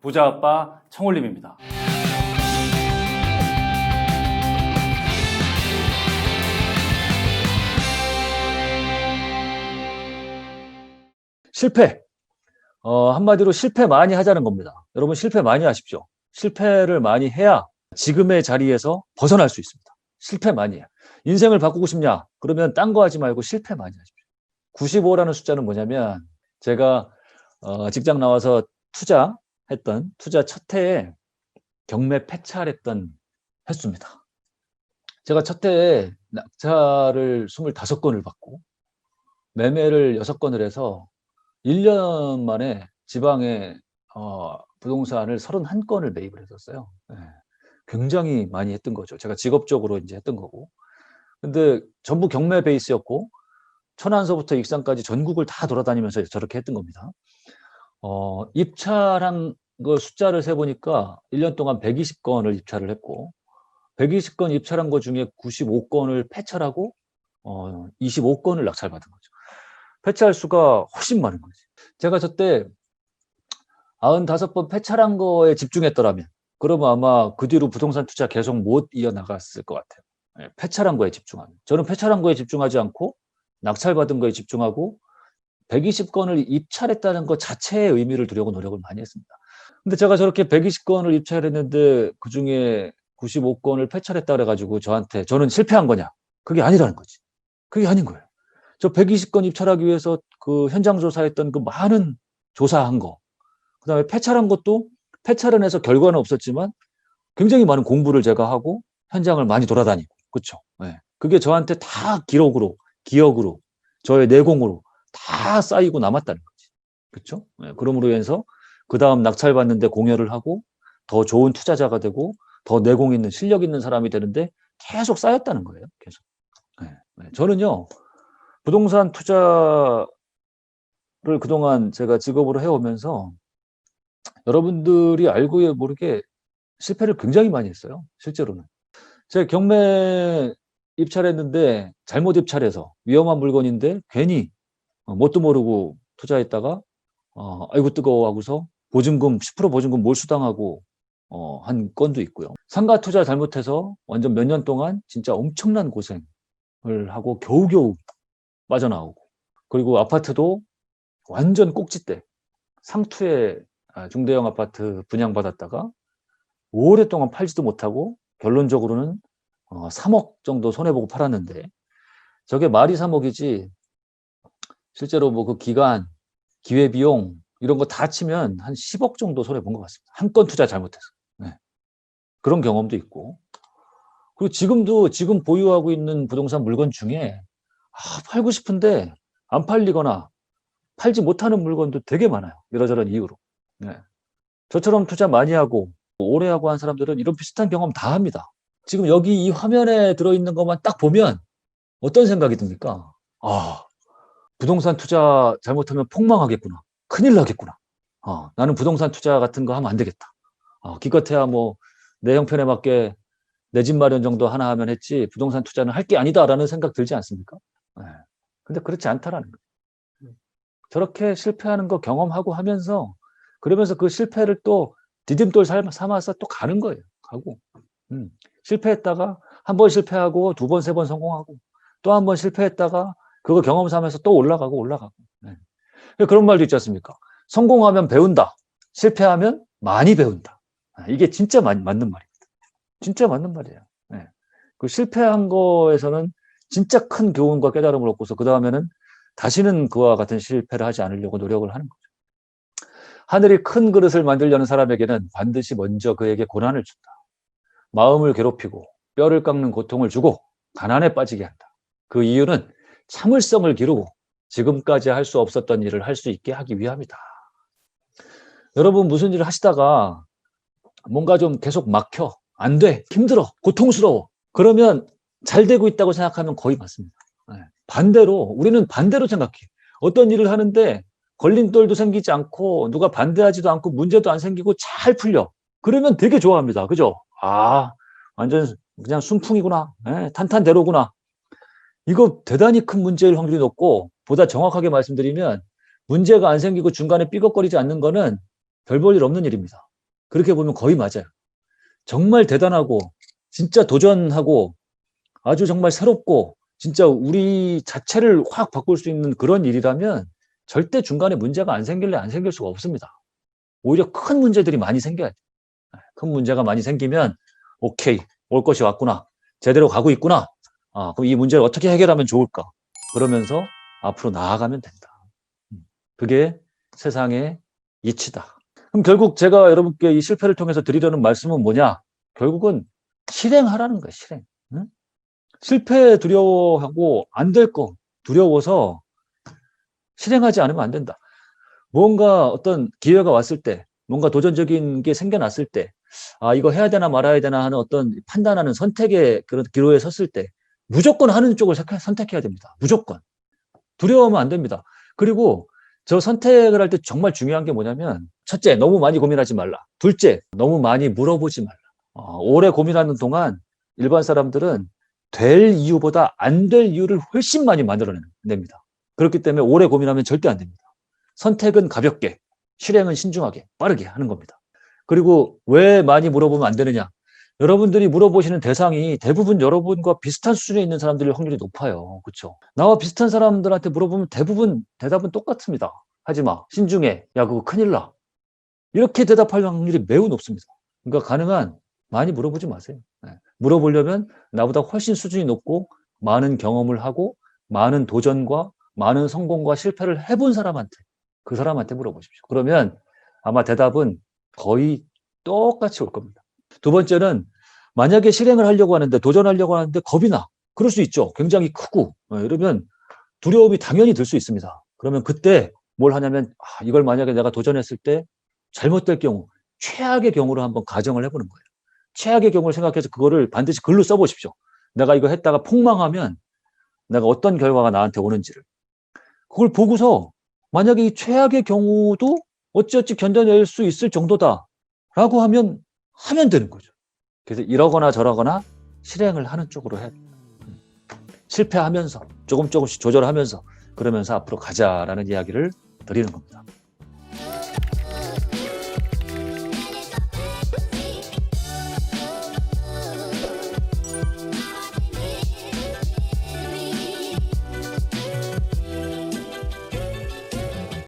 부자 아빠 청홀림입니다. 실패. 한마디로 실패 많이 하자는 겁니다. 여러분 실패 많이 하십시오. 실패를 많이 해야 지금의 자리에서 벗어날 수 있습니다. 실패 많이 해요. 인생을 바꾸고 싶냐? 그러면 딴 거 하지 말고 실패 많이 하십시오. 95라는 숫자는 뭐냐면 제가 직장 나와서 투자했던 투자 첫 해에 경매 폐차했던 횟수입니다. 제가 첫 해에 낙찰을 25건을 받고 매매를 6건을 해서 1년 만에 지방에 부동산을 31건을 매입을 했었어요. 네. 굉장히 많이 했던 거죠. 제가 직업적으로 이제 했던 거고. 근데 전부 경매 베이스였고 천안서부터 익산까지 전국을 다 돌아다니면서 저렇게 했던 겁니다. 입찰한 거 숫자를 세보니까 1년 동안 120건을 입찰을 했고 120건 입찰한 거 중에 95건을 폐찰하고 25건을 낙찰받은 거죠. 폐차할 수가 훨씬 많은 거지. 제가 저때 95번 폐차한 거에 집중했더라면 그러면 아마 그 뒤로 부동산 투자 계속 못 이어나갔을 것 같아요. 네, 폐차한 거에 집중하면. 저는 폐차한 거에 집중하지 않고 낙찰받은 거에 집중하고 120건을 입찰했다는 것 자체의 의미를 두려고 노력을 많이 했습니다. 근데 제가 저렇게 120건을 입찰했는데 그중에 95건을 폐찰했다 그래가지고 저는 실패한 거냐? 그게 아니라는 거지. 그게 아닌 거예요. 저 120건 입찰하기 위해서 그 현장 조사했던 그 많은 조사한 거, 그 다음에 폐찰한 것도 폐찰은 해서 결과는 없었지만 굉장히 많은 공부를 제가 하고 현장을 많이 돌아다니고, 그렇죠? 네. 그게 저한테 다 기록으로, 기억으로, 저의 내공으로 다 쌓이고 남았다는 거지, 그렇죠? 네. 그러므로 해서 그 다음 낙찰받는데 공여를 하고 더 좋은 투자자가 되고 더 내공 있는 실력 있는 사람이 되는데 계속 쌓였다는 거예요, 계속. 네. 네. 저는요. 부동산 투자를 그동안 제가 직업으로 해오면서 여러분들이 알고 모르게 실패를 굉장히 많이 했어요. 실제로는. 제가 경매 입찰했는데 잘못 입찰해서 위험한 물건인데 괜히 뭣도 모르고 투자했다가 아이고 뜨거워 하고서 보증금 10% 보증금 몰수당하고 한 건도 있고요. 상가 투자 잘못해서 완전 몇 년 동안 진짜 엄청난 고생을 하고 겨우겨우 빠져나오고 그리고 아파트도 완전 꼭지대 상투에 중대형 아파트 분양받았다가 오랫동안 팔지도 못하고 결론적으로는 3억 정도 손해보고 팔았는데 저게 말이 3억이지 실제로 뭐 그 기간, 기회비용 이런 거 다 치면 한 10억 정도 손해본 것 같습니다. 한 건 투자 잘못해서. 네. 그런 경험도 있고 그리고 지금 보유하고 있는 부동산 물건 중에 팔고 싶은데 안 팔리거나 팔지 못하는 물건도 되게 많아요. 이러저런 이유로. 네. 저처럼 투자 많이 하고 오래 하고 한 사람들은 이런 비슷한 경험 다 합니다. 지금 여기 이 화면에 들어있는 것만 딱 보면 어떤 생각이 듭니까? 부동산 투자 잘못하면 폭망하겠구나. 큰일 나겠구나. 나는 부동산 투자 같은 거 하면 안 되겠다. 기껏해야 뭐 내 형편에 맞게 내 집 마련 정도 하나 하면 했지 부동산 투자는 할 게 아니다라는 생각 들지 않습니까? 네. 근데 그렇지 않다라는 거예요. 저렇게 실패하는 거 경험하고 하면서 그러면서 그 실패를 또 디딤돌 삼아서 또 가는 거예요. 가고 실패했다가 한 번 실패하고 두 번, 세 번 성공하고 또 한 번 실패했다가 그거 경험 삼아서 또 올라가고 네. 그런 말도 있지 않습니까? 성공하면 배운다. 실패하면 많이 배운다. 이게 진짜 맞는 말입니다. 진짜 맞는 말이에요. 네. 그 실패한 거에서는 진짜 큰 교훈과 깨달음을 얻고서 그 다음에는 다시는 그와 같은 실패를 하지 않으려고 노력을 하는 거죠. 하늘이 큰 그릇을 만들려는 사람에게는 반드시 먼저 그에게 고난을 준다. 마음을 괴롭히고 뼈를 깎는 고통을 주고 가난에 빠지게 한다. 그 이유는 참을성을 기르고 지금까지 할 수 없었던 일을 할 수 있게 하기 위함이다. 여러분 무슨 일을 하시다가 뭔가 좀 계속 막혀. 안 돼. 힘들어. 고통스러워. 그러면 잘 되고 있다고 생각하면 거의 맞습니다. 네. 반대로 우리는 반대로 생각해. 어떤 일을 하는데 걸림돌도 생기지 않고 누가 반대하지도 않고 문제도 안 생기고 잘 풀려. 그러면 되게 좋아합니다. 그죠? 완전 그냥 순풍이구나. 네, 탄탄대로구나. 이거 대단히 큰 문제일 확률이 높고 보다 정확하게 말씀드리면 문제가 안 생기고 중간에 삐걱거리지 않는 거는 별 볼 일 없는 일입니다. 그렇게 보면 거의 맞아요. 정말 대단하고 진짜 도전하고 아주 정말 새롭고 진짜 우리 자체를 확 바꿀 수 있는 그런 일이라면 절대 중간에 문제가 안 생길래 안 생길 수가 없습니다. 오히려 큰 문제들이 많이 생겨야 돼요. 큰 문제가 많이 생기면 오케이, 올 것이 왔구나. 제대로 가고 있구나. 그럼 이 문제를 어떻게 해결하면 좋을까? 그러면서 앞으로 나아가면 된다. 그게 세상의 이치다. 그럼 결국 제가 여러분께 이 실패를 통해서 드리려는 말씀은 뭐냐? 결국은 실행하라는 거예요, 실행. 응? 실패 두려워하고 안 될 거 두려워서 실행하지 않으면 안 된다. 뭔가 어떤 기회가 왔을 때, 뭔가 도전적인 게 생겨났을 때, 이거 해야 되나 말아야 되나 하는 어떤 판단하는 선택의 그런 기로에 섰을 때, 무조건 하는 쪽을 선택해야 됩니다. 무조건. 두려워하면 안 됩니다. 그리고 저 선택을 할 때 정말 중요한 게 뭐냐면, 첫째, 너무 많이 고민하지 말라. 둘째, 너무 많이 물어보지 말라. 오래 고민하는 동안 일반 사람들은 될 이유보다 안 될 이유를 훨씬 많이 만들어냅니다. 그렇기 때문에 오래 고민하면 절대 안 됩니다. 선택은 가볍게, 실행은 신중하게, 빠르게 하는 겁니다. 그리고 왜 많이 물어보면 안 되느냐? 여러분들이 물어보시는 대상이 대부분 여러분과 비슷한 수준에 있는 사람들일 확률이 높아요. 그렇죠? 나와 비슷한 사람들한테 물어보면 대부분 대답은 똑같습니다. 하지 마. 신중해. 야, 그거 큰일 나. 이렇게 대답할 확률이 매우 높습니다. 그러니까 가능한 많이 물어보지 마세요. 물어보려면 나보다 훨씬 수준이 높고 많은 경험을 하고 많은 도전과 많은 성공과 실패를 해본 사람한테, 그 사람한테 물어보십시오. 그러면 아마 대답은 거의 똑같이 올 겁니다. 두 번째는 만약에 실행을 하려고 하는데, 도전하려고 하는데 겁이 나. 그럴 수 있죠. 굉장히 크고. 이러면 두려움이 당연히 들 수 있습니다. 그러면 그때 뭘 하냐면, 이걸 만약에 내가 도전했을 때 잘못될 경우, 최악의 경우로 한번 가정을 해보는 거예요. 최악의 경우를 생각해서 그거를 반드시 글로 써보십시오. 내가 이거 했다가 폭망하면 내가 어떤 결과가 나한테 오는지를. 그걸 보고서 만약에 이 최악의 경우도 어찌어찌 견뎌낼 수 있을 정도다라고 하면 되는 거죠. 그래서 이러거나 저러거나 실행을 하는 쪽으로 해야 됩니다. 실패하면서 조금씩 조절하면서 그러면서 앞으로 가자라는 이야기를 드리는 겁니다.